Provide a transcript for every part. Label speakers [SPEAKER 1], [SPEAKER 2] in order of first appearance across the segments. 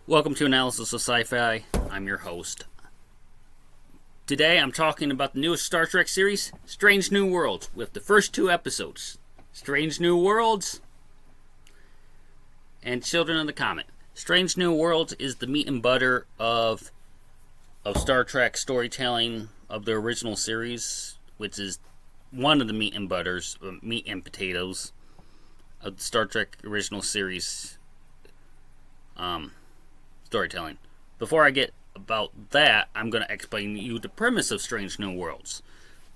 [SPEAKER 1] Welcome to Analysis of Sci-Fi. I'm your host. Today I'm talking about the newest Star Trek series, Strange New Worlds, with the first two episodes, Strange New Worlds and Children of the Comet. Strange New Worlds is the meat and butter of Star Trek storytelling of the original series, which is one of the meat and butters, meat and potatoes of the Star Trek original series storytelling. Before I get about that, I'm going to explain to you the premise of Strange New Worlds.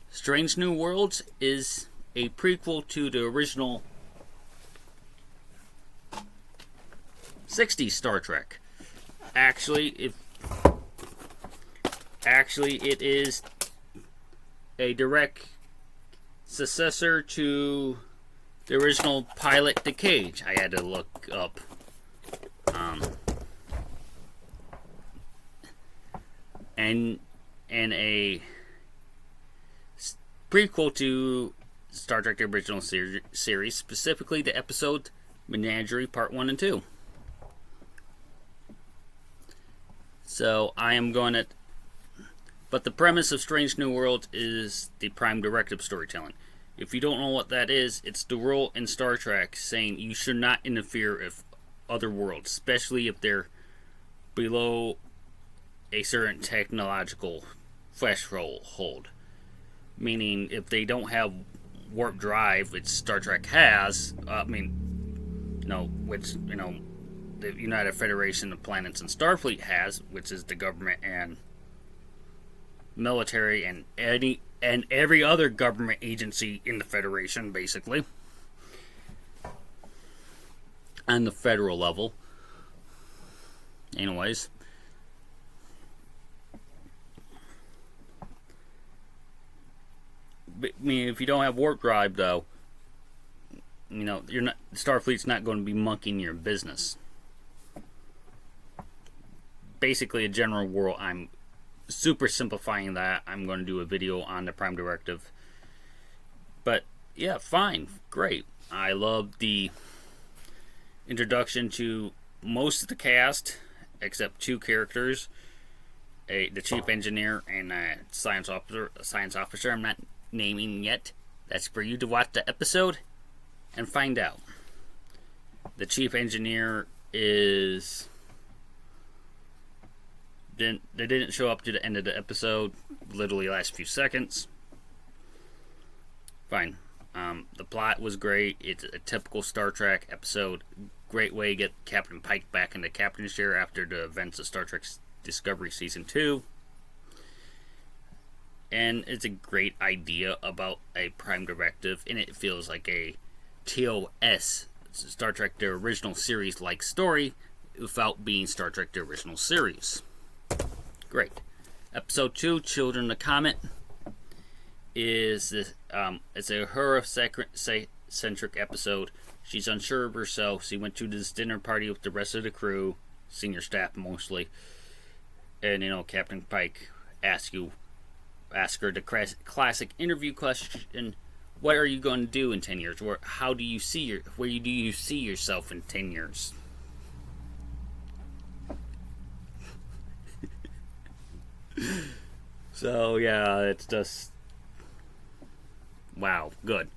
[SPEAKER 1] Strange New Worlds is a prequel to the original 60s Star Trek. Actually, it is a direct successor to the original pilot, The Cage. I had to look up and a prequel to Star Trek the original series, specifically the episode Menagerie Part 1 and 2. So but the premise of Strange New Worlds is the prime directive storytelling. If you don't know what that is, it's the rule in Star Trek saying you should not interfere with other worlds, especially if they're below a certain technological threshold. Meaning, if they don't have warp drive, which Star Trek has, the United Federation of Planets and Starfleet has, which is the government and military and every other government agency in the Federation, basically, on the federal level. Anyways, if you don't have warp drive, though, Starfleet's not going to be monkeying your business. Basically, a general rule. I'm super simplifying that. I'm going to do a video on the Prime Directive. But, yeah, fine. Great. I love the introduction to most of the cast, except two characters. The chief engineer and a science officer. I'm not naming yet. That's for you to watch the episode and find out. The chief engineer they didn't show up to the end of the episode, literally last few seconds. Fine. The plot was great. It's a typical Star Trek episode. Great way to get Captain Pike back in the captain's chair after the events of Star Trek Discovery Season 2. And it's a great idea about a prime directive, and it feels like a TOS, Star Trek the Original Series like story, without being Star Trek the Original Series. Great. Episode 2, Children of the Comet, it's a horror-centric episode. She's unsure of herself. She went to this dinner party with the rest of the crew, senior staff mostly, and Captain Pike asks her the classic interview question: what are you going to do in 10 years? Where do you see yourself in 10 years? So yeah, it's just wow, good.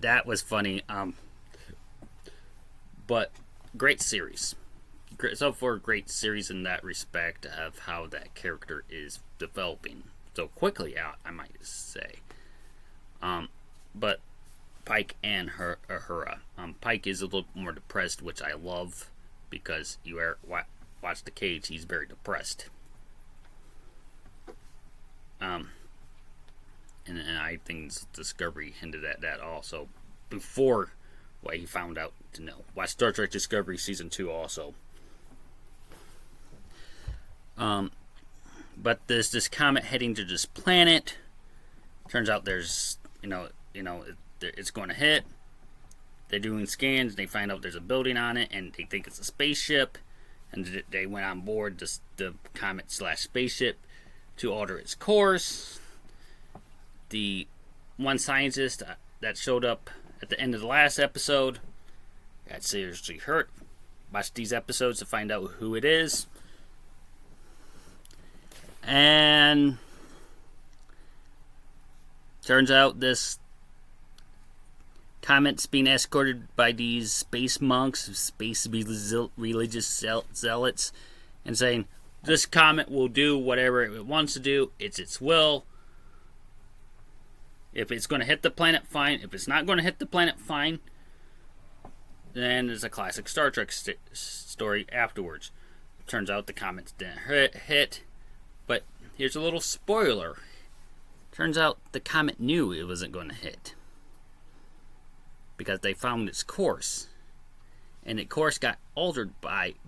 [SPEAKER 1] That was funny. But great series. So far, great series in that respect of how that character is developing so quickly out, I might say. But Pike and Uhura. Pike is a little more depressed, which I love, because watch The Cage, he's very depressed. And I think Discovery hinted at that also before what he found out to know. Watch Star Trek Discovery Season 2 also. But there's this comet heading to this planet. Turns out there's, it's going to hit. They're doing scans, and they find out there's a building on it, and they think it's a spaceship. And they went on board the comet/spaceship to alter its course. The one scientist that showed up at the end of the last episode got seriously hurt. watch these episodes to find out who it is. And turns out this comet's being escorted by these space monks, space religious zealots, and saying, this comet will do whatever it wants to do. It's its will. If it's going to hit the planet, fine. If it's not going to hit the planet, fine. Then there's a classic Star Trek story afterwards. Turns out the comet didn't hit. But here's a little spoiler. Turns out the comet knew it wasn't going to hit, because they found its course. And its course got altered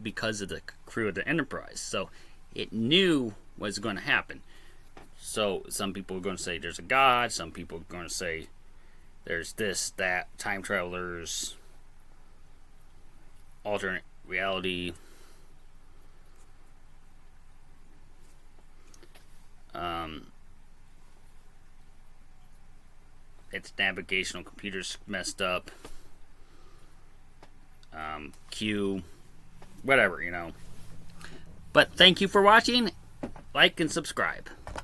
[SPEAKER 1] because of the crew of the Enterprise. So it knew what was going to happen. So some people are going to say there's a god. Some people are going to say there's this, that, time travelers, alternate reality. Its navigational computer's messed up. Q, whatever, But thank you for watching. Like and subscribe.